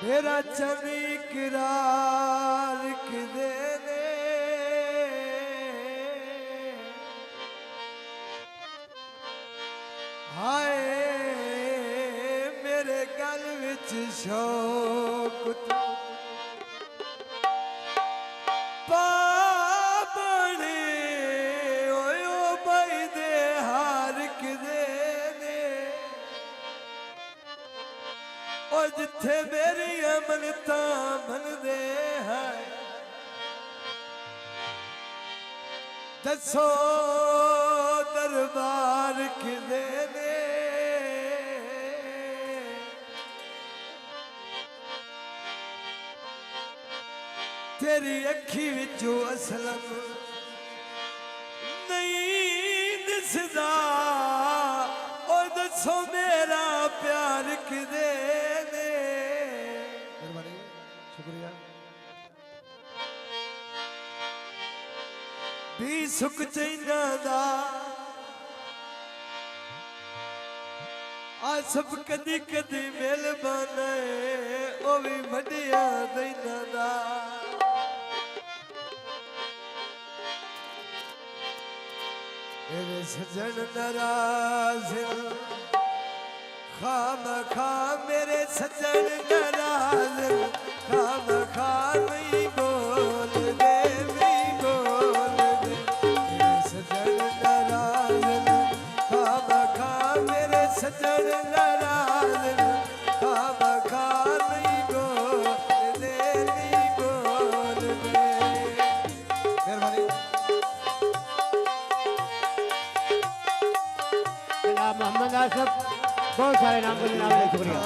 मेरा चमी किरार किदे ने हाय मेरे गल विच शौक पाबने ओयो भाई दे हार किदे ने और जिथे मेरी मनता मनदे है दसो दरबार किदे ने तेरी अखी विचों असलम नहीं दिसदा और दसो मेरा प्यार किदे ने। मेहरबानी शुक्रिया। भी सुख चैना दा आ सब कदी कदी मिल बने ओ भी वड्डिया दैना दा मेरे सजन नाराज खाम खा मेरे सजन नाराज खाम खा नहीं बोल दे नहीं बोल दे मेरे सजन नाराज खाम खा मेरे सजन नाराज खाम खा नहीं बोल दे नहीं बोल दे। मेहरबानी। मोहम्मद आसफ बहुत सारे नाम बोले नाम ले शुक्रिया।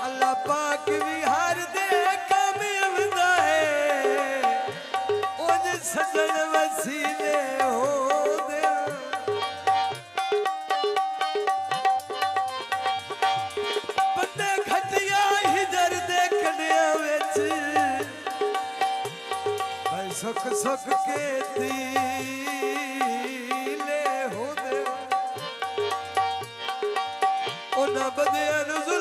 अल्लाह पाक भी हर दे कमिलदा है उन सजन वसीले हो दे बंदे खटिया हिजर दे कड़िया विच भाई सुख सुख के दिले हो दे उन्हां बंदियां नूं